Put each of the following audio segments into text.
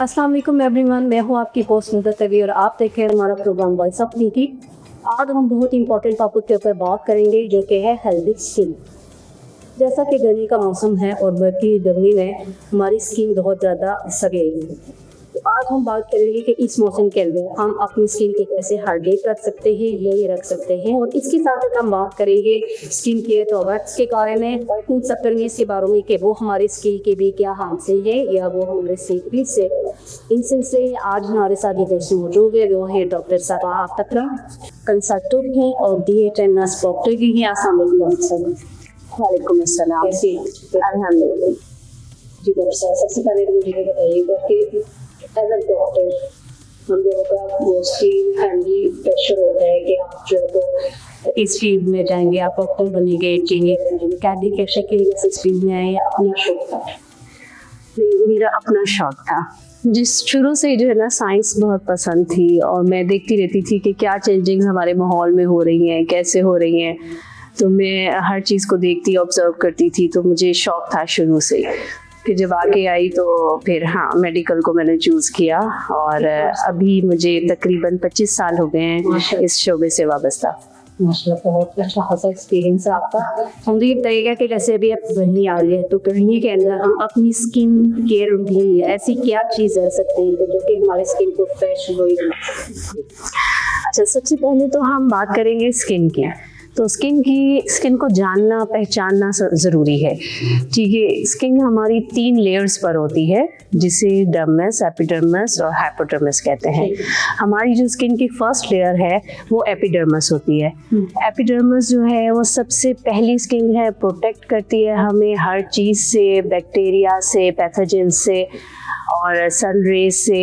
अस्सलाम वालेकुम एवरीवन, मैं हूँ आपकी होस्ट नुसरत तवी और आप देख रहे हैं हमारा प्रोग्राम वॉइस ऑफ नीति। आज हम बहुत इंपॉर्टेंट टॉपिक के ऊपर बात करेंगे जो कि है हेल्दी स्किन। जैसा कि गर्मी का मौसम है और बढ़ती गर्मी में हमारी स्किन बहुत ज़्यादा सड़ेगी। तो आज हम बात करेंगे कि इस मौसम के अंदर हम अपनी स्किन को कैसे हाइड्रेट कर सकते हैं, ये रख सकते हैं, और इसके साथ हम बात करेंगे स्किन केयर प्रोडक्ट्स के बारे में, इन सब के बारे में कि वो हमारे स्किन के भी क्या हादसे है या वो हमारे सेफ्टी से। इन सिलसिले आज हमारे साथ ये मौजूद है, वो है डॉक्टर साबा तकरा, कंसल्टेंट हैं और DET नर्स डॉक्टर भी हैं। वालेकुम अस्सलाम। अल्हम्दुलिल्लाह। जी डॉक्टर साहब, सबसे पहले तो मुझे बताइएगा कि एज अ डॉक्टर हम लोगों का मोस्टली फैमिली प्रेशर होता है कि आप जो तो इस फील्ड में जाएंगे, आप डॉक्टर बनेंगे, कैदी कैसे के इस फील्ड में आए, अपना शौक था? मेरा अपना शौक था, जिस शुरू से जो है ना साइंस बहुत पसंद थी और मैं देखती रहती थी कि क्या चेंजिंग हमारे माहौल में हो रही हैं, कैसे हो रही हैं। तो मैं हर चीज़ को देखती ऑब्जर्व करती थी, तो मुझे शौक था शुरू से। फिर जब आगे आई तो फिर मेडिकल को मैंने चूज़ किया और अभी मुझे तकरीबन 25 साल हो गए हैं इस शोबे से वाबस्ता। माशाल्लाह, बहुत अच्छा खासा एक्सपीरियंस है आपका। हम ये बताइएगा कि जैसे अभी आप गर्मी आ रही है, तो गर्मी के अंदर हम अपनी स्किन केयर के लिए ऐसी क्या चीज़ रख सकते हैं जो कि हमारे स्किन को फ्रेश ग्लोइंग। अच्छा, सबसे पहले तो हम बात करेंगे स्किन की। तो स्किन को जानना पहचानना ज़रूरी है। ठीक है, स्किन हमारी 3 लेयर्स पर होती है, जिसे डर्मिस, एपिडर्मिस और हाइपोडर्मिस कहते हैं। हमारी जो स्किन की फर्स्ट लेयर है वो एपिडर्मिस होती है। एपिडर्मिस जो है वो सबसे पहली स्किन है, प्रोटेक्ट करती है हमें हर चीज़ से, बैक्टीरिया से, पैथोजन से और सन रेज से,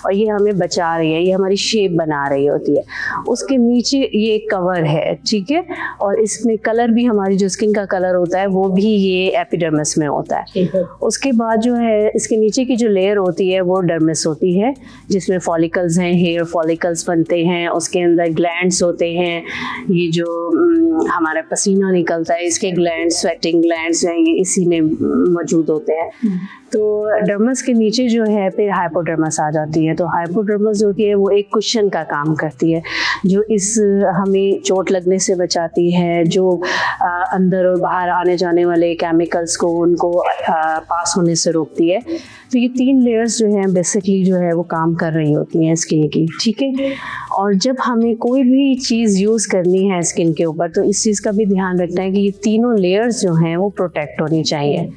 और ये हमें बचा रही है, ये हमारी शेप बना रही होती है। उसके नीचे ये कवर है, ठीक है, और इसमें कलर भी, हमारी जो स्किन का कलर होता है वो भी ये एपिडर्मिस में होता है। उसके बाद जो है इसके नीचे की जो लेयर होती है वो डर्मिस होती है, जिसमें फॉलिकल्स हैं, हेयर फॉलिकल्स बनते हैं, उसके अंदर ग्लैंड्स होते हैं। ये जो हमारा पसीना निकलता है, इसके ग्लैंड्स, स्वेटिंग ग्लैंड्स हैं, ये इसी में मौजूद होते हैं। तो डर्मिस के नीचे जो है फिर हाइपोडर्मिस आ जाती है। तो हाइपोडर्मिस जो होती है वो एक कुशन का काम करती है, जो इस हमें चोट लगने से बचाती है, जो अंदर और बाहर आने जाने वाले केमिकल्स को उनको पास होने से रोकती है। तो ये 3 लेयर्स जो हैं बेसिकली जो है वो काम कर रही होती हैं स्किन की, ठीक है। और जब हमें कोई भी चीज़ यूज़ करनी है स्किन के ऊपर, तो इस चीज़ का भी ध्यान रखना है कि ये तीनों लेयर्स जो हैं वो प्रोटेक्ट होनी चाहिए।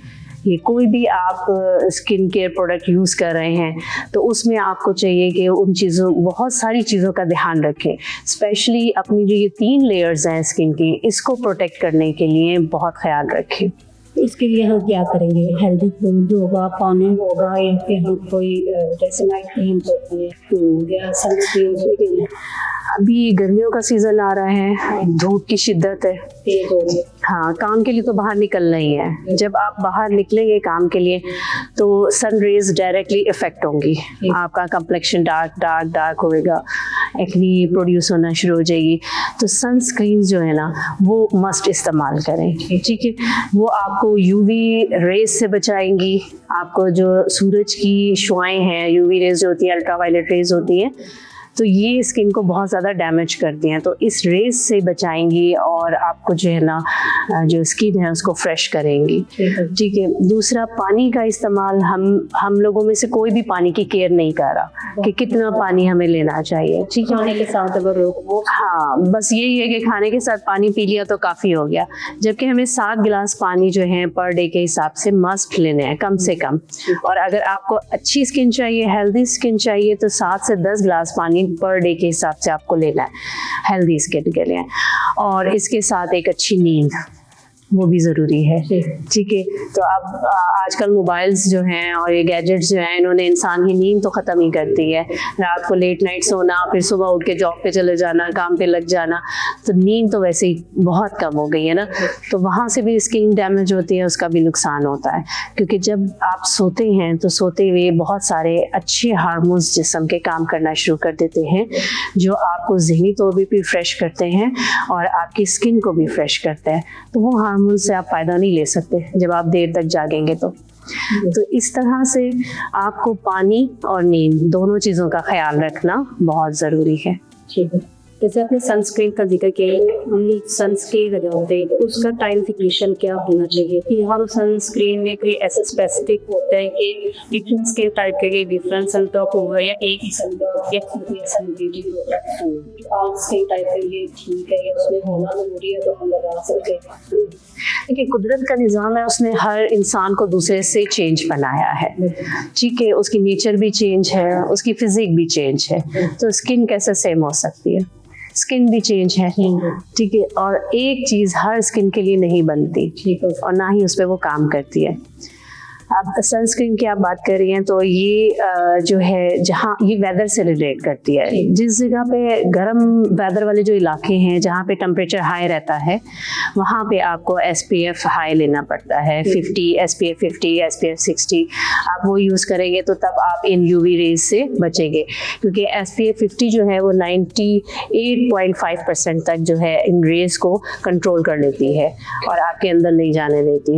ये कोई भी आप स्किन केयर प्रोडक्ट यूज़ कर रहे हैं तो उसमें आपको चाहिए कि उन चीज़ों, बहुत सारी चीज़ों का ध्यान रखें। स्पेशली अपनी जो ये 3 लेयर्स हैं स्किन की, इसको प्रोटेक्ट करने के लिए बहुत ख्याल रखें। इसके लिए हम क्या करेंगे? हेल्दी फूड होगा, पानी होगा, या फिर हम कोई जैसे नाइट क्रीम होती है या सनस्क्रीन। अभी गर्मियों का सीज़न आ रहा है, धूप की शिद्दत है, तेज हो गई। हाँ, काम के लिए तो बाहर निकलना ही है। जब आप बाहर निकलेंगे काम के लिए तो सन रेज डायरेक्टली इफेक्ट होंगी, आपका कंप्लेक्शन डार्क होएगा, एक्नी प्रोड्यूस होना शुरू हो जाएगी। तो सनस्क्रीन जो है ना वो मस्ट इस्तेमाल करें, ठीक है। वो आपको यूवी रेज से बचाएंगी, आपको जो सूरज की शुआएं हैं, यूवी रेज जो होती है, अल्ट्रावायलेट रेज होती हैं, तो ये स्किन को बहुत ज़्यादा डैमेज करती हैं। तो इस रेज से बचाएंगी और आपको जो है ना जो स्किन है उसको फ्रेश करेंगी, ठीक है। दूसरा, पानी का इस्तेमाल, हम लोगों में से कोई भी पानी की केयर नहीं कर रहा कि कितना पानी हमें लेना चाहिए, ठीक है। खाने के साथ अगर वो बस यही है कि खाने के साथ पानी पी लिया तो काफ़ी हो गया, जबकि हमें 7 गिलास पानी जो है पर डे के हिसाब से मस्ट लेने हैं, कम से कम। और अगर आपको अच्छी स्किन चाहिए, हेल्दी स्किन चाहिए, तो 7 से 10 गिलास पानी पर डे के हिसाब से आपको लेना है हेल्दी स्किन के लिए। और इसके साथ एक अच्छी नींद, वो भी ज़रूरी है, ठीक है। तो अब आजकल मोबाइल्स जो हैं और ये गैजेट्स जो हैं, इन्होंने इंसान की नींद तो ख़त्म ही कर दी है। रात को लेट नाइट सोना, फिर सुबह उठ के जॉब पे चले जाना, काम पे लग जाना, तो नींद तो वैसे ही बहुत कम हो गई है ना। तो वहाँ से भी स्किन डैमेज होती है, उसका भी नुकसान होता है। क्योंकि जब आप सोते हैं तो सोते हुए बहुत सारे अच्छे हार्मोन्स जिस्म के काम करना शुरू कर देते हैं, जो आपको ज़हनी तौर पर भी फ्रेश करते हैं और आपकी स्किन को भी फ्रेश करते हैं। तो वो हार्मोन से आप फ़ायदा नहीं ले सकते जब आप देर तक जागेंगे। तो तो इस तरह से आपको पानी और नींद दोनों चीज़ों का ख्याल रखना बहुत ज़रूरी है। ठीक है। जैसे आपने सनस्क्रीन का जिक्र किया, सनस्क्रीन लगाते हैं उसका टाइम फिक्रेशन क्या होना चाहिए कि हर सनस्क्रीन में कोई ऐसा स्पेसिफिक होता है कि डिफरेंट स्किन टाइप के डिफरेंट सनब्लॉक होगा या एक ही सनब्लॉक या सनस्क्रीन स्किन टाइप के लिए ठीक है या उसमें होना जरूरी है तो हम लगा सकते हैं? देखिए, कुदरत का निज़ाम है, उसने हर इंसान को दूसरे से चेंज बनाया है। ठीक है, उसकी नेचर भी चेंज है, उसकी फिजिक भी चेंज है, तो स्किन कैसे सेम हो सकती है? स्किन भी चेंज है। ठीक है, और एक चीज़ हर स्किन के लिए नहीं बनती, ठीक है, और ना ही उस पर वो काम करती है। अब सनस्क्रीन की आप बात कर रही हैं तो ये जो है, जहाँ ये वेदर से रिलेट करती है। जिस जगह पे गर्म वेदर वाले जो इलाके हैं जहाँ पे टेम्परेचर हाई रहता है वहाँ पे आपको SPF हाई लेना पड़ता है, 50 SPF 50 SPF 60 आप वो यूज़ करेंगे तो तब आप इन UV रेज से बचेंगे, क्योंकि SPF 50 जो है वो 98.5% तक जो है इन रेज को कंट्रोल कर लेती है और आपके अंदर नहीं जाने देती।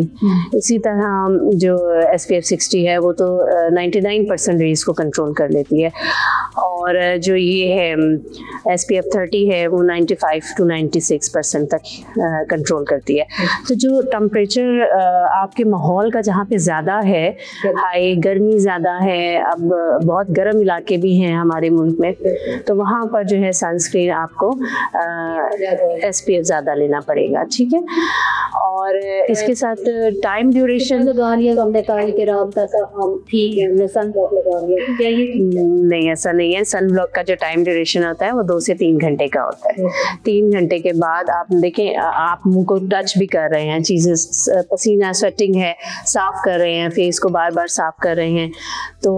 इसी तरह जो SPF 60 है वो तो 99% रेज को कंट्रोल कर लेती है, और जो ये है SPF 30 है वो 95 to 96% तक कंट्रोल करती है। तो जो टेम्परेचर आपके माहौल का जहाँ पे ज़्यादा है, हाई गर्मी ज़्यादा है, अब बहुत गर्म इलाके भी हैं हमारे मुल्क में, तो वहाँ पर जो है सनस्क्रीन आपको SPF ज़्यादा लेना पड़ेगा। ठीक है, और इसके साथ टाइम ड्यूरेशन लगा लिया हमने कहा कि रात तक हम ठीक है, हमने सन ब्लॉक लगा लिया, क्या ये नहीं, ऐसा नहीं है। सन ब्लॉक का जो टाइम ड्यूरेशन होता है वो 2 से 3 घंटे का होता है। 3 घंटे के बाद आप देखें, आप मुंह को टच भी कर रहे हैं, चीज़ें पसीना स्वेटिंग है, साफ कर रहे हैं, फेस को बार बार साफ कर रहे हैं, तो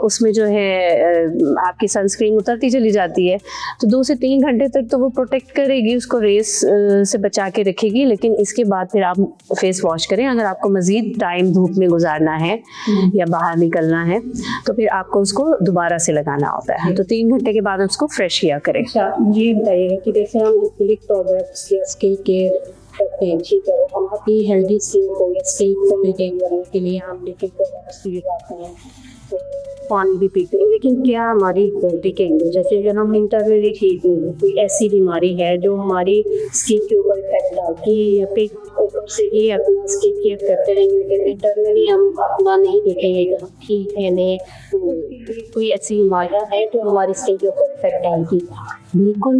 उसमें जो है आपकी सनस्क्रीन उतरती चली जाती है। तो 2 से 3 घंटे तक तो वो प्रोटेक्ट करेगी, उसको रेस से बचा के रखेगी, लेकिन इसके बाद फिर आप फेस वॉश करें। अगर आपको मज़ीद टाइम धूप में गुजारना है या बाहर निकलना है तो फिर आपको उसको दोबारा से लगाना होता है, तो 3 घंटे के बाद उसको फ्रेश किया करें। अच्छा, ये बताइए कि जैसे हम एक्रिलिक प्रोडक्ट्स या स्किन केयर करते हैं, ठीक है, हम अपनी हेल्दी स्किन को या स्किन को मेंटेन करने के लिए हम लिक्विड प्रोडक्ट्स यूज करते हैं, तो पानी भी पीते हैं, लेकिन क्या हमारी बॉडी के अंदर जैसे जब हम इंटरनली ठीक नहीं, कोई ऐसी बीमारी है जो हमारी स्किन के ऊपर इफेक्ट डालती है या फिर ऊपर से ही अपना स्किन केयर करते रहेंगे लेकिन इंटरनली हम अपना नहीं देखेंगे कि हम ठीक है नहीं, कोई ऐसी बीमारियाँ है तो हमारी स्किन के ऊपर इफेक्ट डालती है? बिल्कुल,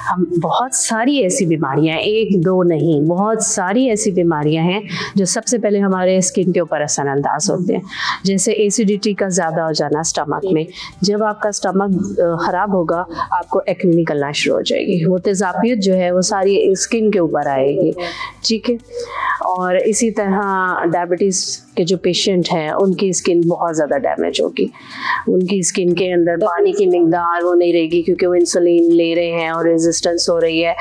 हम बहुत सारी ऐसी बीमारियां हैं, 1-2 नहीं, बहुत सारी ऐसी बीमारियां हैं जो सबसे पहले हमारे स्किन के ऊपर असरअंदाज होते हैं। जैसे एसिडिटी का ज़्यादा हो जाना स्टमक में, जब आपका स्टमक ख़राब होगा आपको एक्ने निकलना शुरू हो जाएगी, वो तेज़ाबियत जो है वो सारी स्किन के ऊपर आएगी। ठीक है, और इसी तरह डायबिटीज़ के जो पेशेंट हैं उनकी स्किन बहुत ज़्यादा डैमेज होगी, उनकी स्किन के अंदर पानी की मिकदार वो नहीं रहेगी क्योंकि वो इंसुलिन ले रहे हैं और रेजिस्टेंस हो रही है,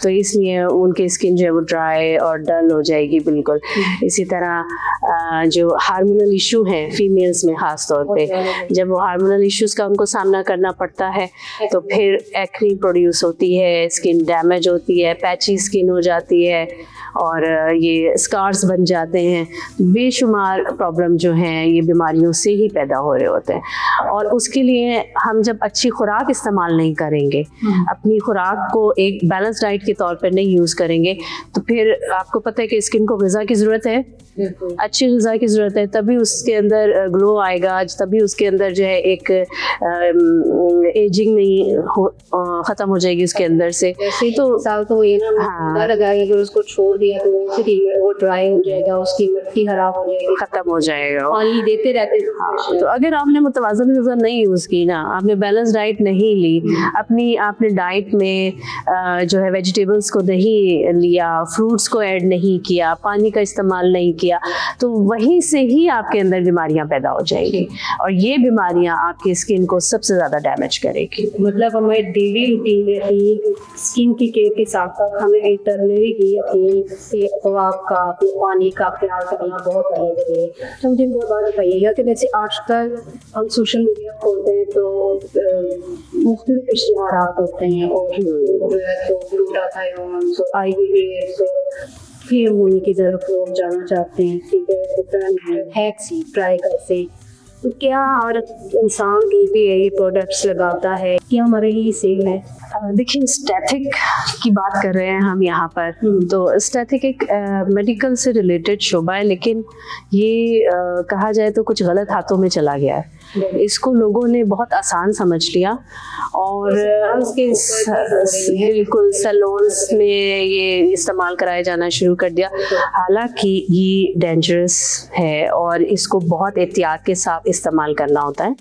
तो इसलिए उनकी स्किन जो है वो ड्राई और डल हो जाएगी बिल्कुल। इसी तरह जो हार्मोनल इशू हैं फीमेल्स में ख़ास तौर पे, जब वो हार्मोनल इश्यूज़ का उनको सामना करना पड़ता है तो फिर एक्ने प्रोड्यूस होती है, स्किन डैमेज होती है, पैची स्किन हो जाती है और ये स्कार्स बन जाते हैं। बेशुमार प्रॉब्लम जो हैं ये बीमारियों से ही पैदा हो रहे होते हैं, और उसके लिए हम जब अच्छी खुराक इस्तेमाल नहीं करेंगे, अपनी खुराक को एक बैलेंस डाइट के तौर पर नहीं यूज़ करेंगे, तो फिर आपको पता है कि स्किन को ग़िज़ा की ज़रूरत है, अच्छी ग़िज़ा की ज़रूरत है, तभी उसके अंदर ग्लो आएगा, तभी उसके अंदर जो है एक एजिंग नहीं ख़त्म हो जाएगी उसके अंदर से। वैसे तो साल तो ये ना लगाएगा कि उसको छोड़ दिया तो वो ड्राई हो जाएगा, उसकी मिट्टी खराब हो जाएगी, ख़त्म हो जाएगा, पानी देते रहते। तो अगर आपने मुतवाज़न ग़िज़ा नहीं यूज़ की ना, आपने बैलेंस डाइट नहीं ली, आपने डाइट में जो है वेजिटेबल्स को नहीं लिया, फ्रूट्स को ऐड नहीं किया, पानी का इस्तेमाल नहीं किया, तो वहीं से ही आपके अंदर बीमारियां पैदा हो जाएगी और ये बीमारियां आपकी स्किन को सबसे ज़्यादा डैमेज करेगी। मतलब हमारे डेली रूटीन में ही स्किन की केयर के साथ साथ हमें इंटरनली भी अपनी खुराक का, पानी का ख्याल करना बहुत ज़रूरी है। तो मुझे बहुत बात बताइएगा कि जैसे आजकल हम सोशल मीडिया खोलते हैं तो मुख्तलिफ इश्तिहारात होते हैं और जो है तो ग्लूटाथायोन, आईवी, फेम होने की तरफ लोग जाना चाहते हैं, ठीक है, हैक्स ट्राई करते हैं, तो क्या हर इंसान की भी यही प्रोडक्ट्स लगाता है, क्या हमारे लिए सेम है? देखिए, स्टैथिक की बात कर रहे हैं हम यहाँ पर। तो स्टैथिक एक मेडिकल से रिलेटेड शोबा है, लेकिन ये कहा जाए तो कुछ गलत हाथों में चला गया है। इसको लोगों ने बहुत आसान समझ लिया और बिल्कुल सैलून्स में ये इस्तेमाल कराया जाना शुरू कर दिया। हालांकि ये डेंजरस है और इसको बहुत एहतियात के साथ इस्तेमाल करना होता है।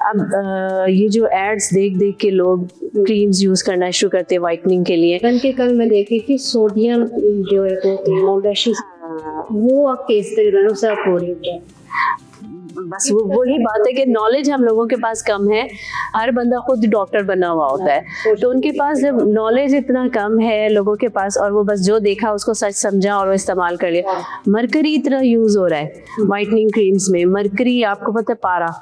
अब ये जो एड्स देख देख के लोग क्रीम्स यूज करना शुरू करते हैं वाइटनिंग के लिए। कल मैं देखी थी सोडियम जो है वो आपके इस तरह से आप हो रही है। बस वही बात है कि नॉलेज हम लोगों के पास कम है। हर बंदा खुद डॉक्टर बना हुआ होता है, तो उनके पास जब नॉलेज इतना कम है लोगों के पास, और वो बस जो देखा उसको सच समझा और वो इस्तेमाल कर लिया। मरकरी इतना यूज हो रहा है वाइटनिंग क्रीम्स में। मरकरी आपको पता है, पारा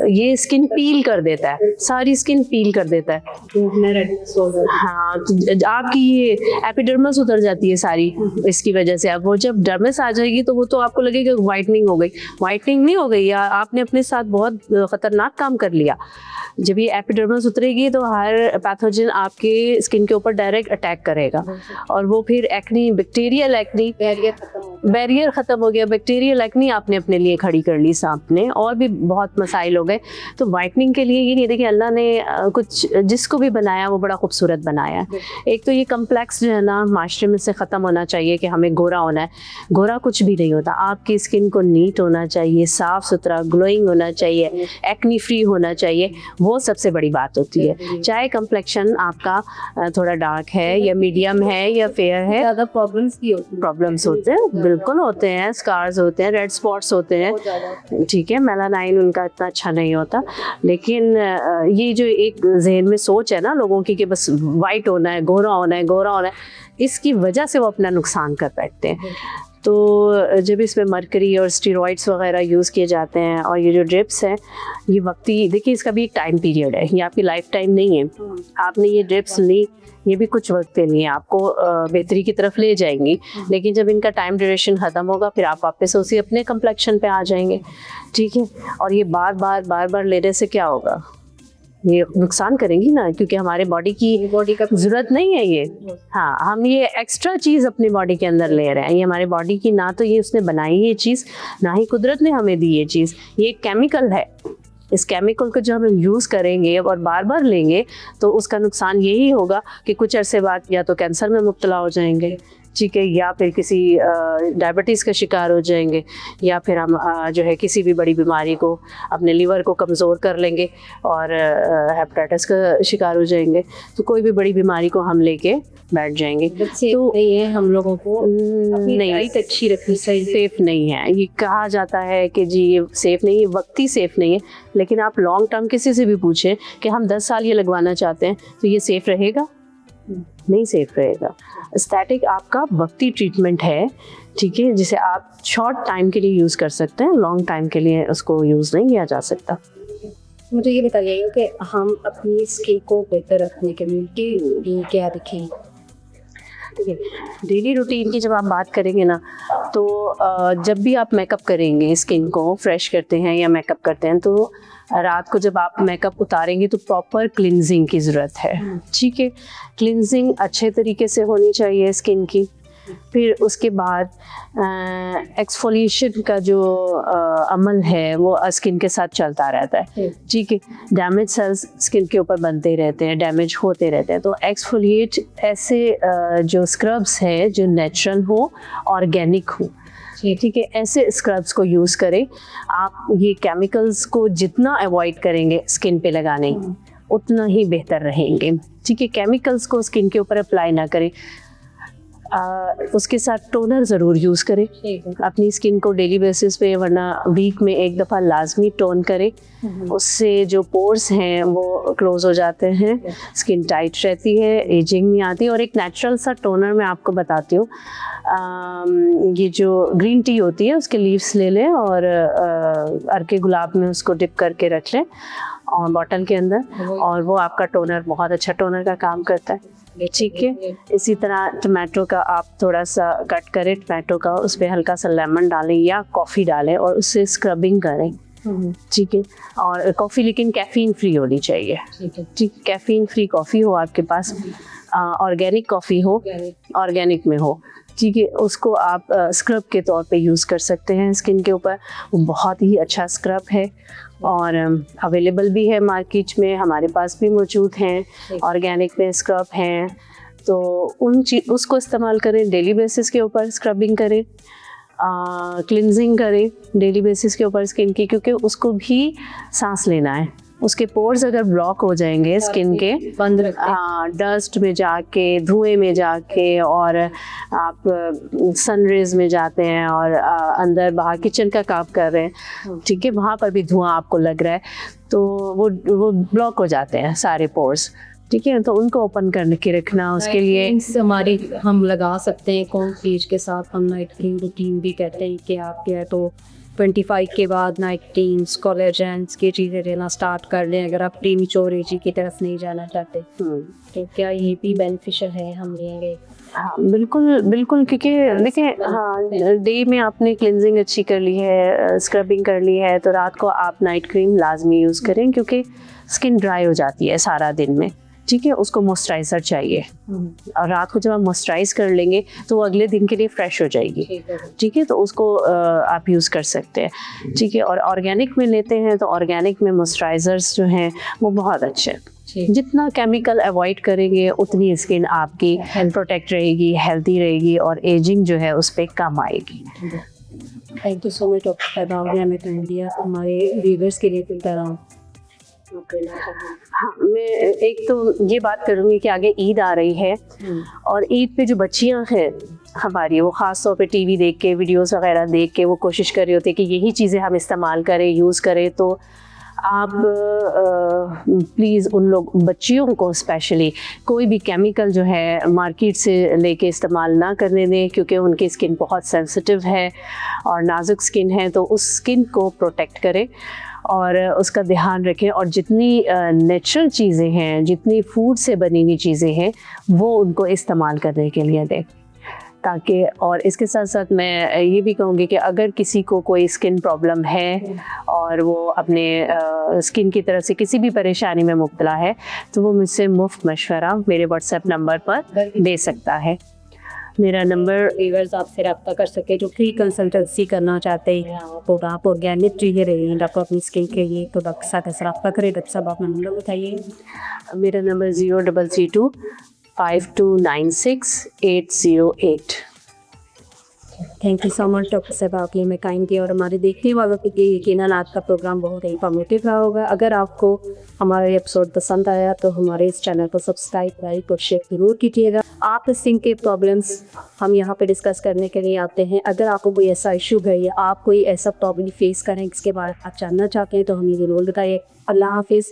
ये स्किन पील कर देता है, सारी स्किन पील कर देता है। हाँ, तो आपकी ये एपिडर्मिस उतर जाती है सारी इसकी वजह से। अब वो जब डर्मिस आ जाएगी तो वो तो आपको लगेगा वाइटनिंग हो गई। वाइटनिंग नहीं हो गई, या आपने अपने साथ बहुत खतरनाक काम कर लिया। जब ये एपिडर्मिस उतरेगी तो हर पैथोजन आपके स्किन के ऊपर डायरेक्ट अटैक करेगा, और वो फिर एक्नी, बैक्टीरियल एक्नी, बैरियर खत्म हो गया। बैक्टीरियल एक्नी आपने अपने लिए खड़ी कर ली सामने, और भी बहुत मसाइल हो गए। तो वाइटनिंग के लिए ये नहीं देखिए, अल्लाह ने कुछ जिसको भी बनाया वो बड़ा खूबसूरत बनाया है। एक तो ये कम्प्लेक्स जो है ना माशरे में से ख़त्म होना चाहिए कि हमें गोरा होना है। गोरा कुछ भी नहीं होता, आपकी स्किन को नीट होना चाहिए, साफ़ सुथरा ग्लोइंग होना चाहिए, एक्नी फ्री होना चाहिए, वो सबसे बड़ी बात होती है। चाहे कम्प्लेक्शन आपका थोड़ा डार्क है या मीडियम है या फेयर है, ज़्यादा प्रॉब्लम्स होते हैं, बिल्कुल होते हैं, स्कार्स होते हैं, रेड स्पॉट्स होते हैं, ठीक है, मेलानाइन उनका इतना अच्छा नहीं होता। लेकिन ये जो एक जहन में सोच है ना लोगों की कि बस वाइट होना है, गोरा होना है, गोरा होना है, इसकी वजह से वो अपना नुकसान कर बैठते हैं। तो जब इसमें मरकरी और स्टेरॉइड्स वगैरह यूज़ किए जाते हैं, और ये जो ड्रिप्स हैं ये वक्ती, देखिए इसका भी एक टाइम पीरियड है, ये आपकी लाइफ टाइम नहीं है। आपने ये ड्रिप्स ली, ये भी कुछ वक्त के लिए आपको बेहतरी की तरफ ले जाएंगी, लेकिन जब इनका टाइम ड्यूरेशन ख़त्म होगा फिर आप वापस उसी अपने कम्प्लेक्शन पे आ जाएंगे, ठीक है। और ये बार बार लेने से क्या होगा, ये नुकसान करेंगी ना, क्योंकि हमारे बॉडी का ज़रूरत नहीं है ये। हाँ, हम ये एक्स्ट्रा चीज़ अपनी बॉडी के अंदर ले रहे हैं। ये हमारी बॉडी की ना तो ये उसने बनाई ये चीज़, ना ही कुदरत ने हमें दी ये चीज़। ये एक केमिकल है। इस केमिकल को जब हम यूज़ करेंगे और बार बार लेंगे तो उसका नुकसान यही होगा कि कुछ अरसे बाद या तो कैंसर में मुब्तला हो जाएंगे, ठीक है, या फिर किसी डायबिटीज़ का शिकार हो जाएंगे, या फिर हम जो है किसी भी बड़ी बीमारी को, अपने लीवर को कमज़ोर कर लेंगे और हेपेटाइटिस का शिकार हो जाएंगे। तो कोई भी बड़ी बीमारी को हम लेके बैठ जाएंगे। तो नहीं है, हम लोगों को नहीं अच्छी रखनी चाहिए। सेफ़ नहीं है, ये कहा जाता है कि जी ये सेफ़ नहीं है, वक्ती सेफ़ नहीं है, लेकिन आप लॉन्ग टर्म किसी से भी पूछें कि हम 10 साल ये लगवाना चाहते हैं तो ये सेफ़ रहेगा? नहीं सेफ रहेगा। स्टैटिक आपका वक्ती ट्रीटमेंट है, ठीक है, जिसे आप शॉर्ट टाइम के लिए यूज़ कर सकते हैं, लॉन्ग टाइम के लिए उसको यूज़ नहीं किया जा सकता। मुझे ये बताइए कि हम अपनी स्किन को बेहतर रखने के लिए क्या रखें? ठीक है, डेली रूटीन की जब आप बात करेंगे ना, तो जब भी आप मेकअप करेंगे, स्किन को फ्रेश करते हैं या मेकअप करते हैं, तो रात को जब आप मेकअप उतारेंगे तो प्रॉपर क्लिनजिंग की ज़रूरत है, ठीक है। क्लिनजिंग अच्छे तरीके से होनी चाहिए स्किन की। फिर उसके बाद एक्सफोलिएशन का जो अमल है वो स्किन के साथ चलता रहता है, ठीक है। डैमेज सेल्स स्किन के ऊपर बनते रहते हैं, डैमेज होते रहते हैं, तो एक्सफोलिएट ऐसे जो स्क्रब्स हैं जो नेचुरल हो, ऑर्गेनिक हो, ठीक है, ऐसे स्क्रब्स को यूज़ करें। आप ये केमिकल्स को जितना अवॉइड करेंगे स्किन पे लगाने, उतना ही बेहतर रहेंगे, ठीक है। केमिकल्स को स्किन के ऊपर अप्लाई ना करें। उसके साथ टोनर ज़रूर यूज़ करें अपनी स्किन को डेली बेसिस पे, वरना वीक में एक दफ़ा लाजमी टोन करें। उससे जो पोर्स हैं वो क्लोज हो जाते हैं, स्किन टाइट रहती है, एजिंग नहीं आती। और एक नेचुरल सा टोनर मैं आपको बताती हूँ, ये जो ग्रीन टी होती है उसके लीव्स ले लें और अर्के गुलाब में उसको डिप करके रख लें और बॉटल के अंदर, और वो आपका टोनर बहुत अच्छा टोनर का काम करता है। ठीक है। इसी तरह टमाटो का आप थोड़ा सा कट करें टमाटो का, उस पर हल्का सा लेमन डालें या कॉफ़ी डालें और उससे स्क्रबिंग करें, ठीक है। और कॉफ़ी लेकिन कैफ़ीन फ्री होनी चाहिए, ठीक। कैफ़ीन फ्री कॉफ़ी हो आपके पास, ऑर्गेनिक कॉफ़ी हो, ऑर्गेनिक में हो, ठीक है। उसको आप स्क्रब के तौर पे यूज़ कर सकते हैं स्किन के ऊपर। वो बहुत ही अच्छा स्क्रब है और अवेलेबल भी है मार्केट में, हमारे पास भी मौजूद हैं, ऑर्गेनिक में स्क्रब हैं। तो उसको इस्तेमाल करें, डेली बेसिस के ऊपर स्क्रबिंग करें, क्लिनजिंग करें डेली बेसिस के ऊपर स्किन की, क्योंकि उसको भी सांस लेना है। उसके पोर्स अगर ब्लॉक हो जाएंगे स्किन के, बंद रखते डस्ट में जाके, धुएं में जाके, और आप सन रेज में जाते हैं और अंदर बाहर किचन का काम कर रहे हैं, ठीक है, वहाँ पर भी धुआं आपको लग रहा है, तो वो ब्लॉक हो जाते हैं सारे पोर्स, ठीक है। तो उनको ओपन करके रखना, उसके लिए हमारे हम लगा सकते हैं कौन चीज के साथ हम नाइट क्रीम रूटीन भी कहते हैं कि आप क्या है तो 25 के बाद नाइट क्रीम्स, कोलेजेंस की चीज़ें लेना स्टार्ट कर लें अगर आप प्रीमेच्योर एज की तरफ नहीं जाना चाहते। तो क्या ये भी बेनिफिशियल है हम लेंगे? हाँ बिल्कुल बिल्कुल, क्योंकि देखिए हाँ, डे में आपने क्लिनजिंग अच्छी कर ली है, स्क्रबिंग कर ली है, तो रात को आप नाइट क्रीम लाजमी यूज़ करें, क्योंकि स्किन ड्राई हो जाती है सारा दिन में, ठीक है। उसको मॉइस्चराइज़र चाहिए और रात को जब आप मॉइस्चराइज कर लेंगे तो वो अगले दिन के लिए फ्रेश हो जाएगी, ठीक है। तो उसको आप यूज़ कर सकते हैं, ठीक है। और ऑर्गेनिक में लेते हैं तो ऑर्गेनिक में मॉइस्चराइज़र्स जो हैं वो बहुत अच्छे हैं। जितना केमिकल अवॉइड करेंगे उतनी स्किन आपकी प्रोटेक्ट रहेगी, हेल्दी रहेगी और एजिंग जो है उस पर कम आएगी। Thank you so much doctor साहिबा, आपने हमें टाइम दिया हमारे व्यूअर्स के लिए किस तरह। हाँ, मैं एक तो ये बात करूँगी कि आगे ईद आ रही है और ईद पे जो बच्चियाँ हैं हमारी, वो ख़ास तौर पे टीवी देख के, वीडियोस वगैरह देख के वो कोशिश कर रही होती है कि यही चीज़ें हम इस्तेमाल करें, यूज़ करें। तो आप प्लीज़ उन लोग बच्चियों को स्पेशली कोई भी केमिकल जो है मार्केट से लेके इस्तेमाल ना करने दें, क्योंकि उनकी स्किन बहुत सेंसिटिव है और नाजुक स्किन है। तो उस स्किन को प्रोटेक्ट करें और उसका ध्यान रखें, और जितनी नेचुरल चीज़ें हैं, जितनी फूड से बनी हुई चीज़ें हैं, वो उनको इस्तेमाल करने के लिए दें, ताकि। और इसके साथ साथ मैं ये भी कहूँगी कि अगर किसी को कोई स्किन प्रॉब्लम है और वो अपने स्किन की तरफ से किसी भी परेशानी में मुब्तला है, तो वो मुझसे मुफ्त मशवरा मेरे व्हाट्सएप नंबर पर दे सकता है। मेरा नंबर व्यूअर्स आपसे रब्ता कर सके जो फ्री कंसल्टेंसी करना चाहते हैं, तो आप ऑर्गेनिक चीज़ें रहेंगे आपको अपनी स्किन के लिए, तो डॉक्टर साहब ऐसा रब्ता करें। डॉक्टर साहब आप नंबर बताइए। मेरा number 0332 5296 808। Thank you so much doctor साहब, आपके लिए मैं कायम की और हमारे देखने वालों के लिए यकीनन आज का प्रोग्राम बहुत इंफॉर्मेटिव रहा होगा। अगर आपको हमारा एपिसोड पसंद आया तो हमारे इस चैनल को सब्सक्राइब, लाइक और शेयर जरूर कीजिएगा। आप स्किन के प्रॉब्लम्स हम यहाँ पे डिस्कस करने के लिए आते हैं। अगर आपको कोई ऐसा इशू है या आप कोई ऐसा प्रॉब्लम फेस करें जिसके बारे में आप जानना चाहते हैं तो हमें ज़रूर बताइए। अल्लाह हाफिज़।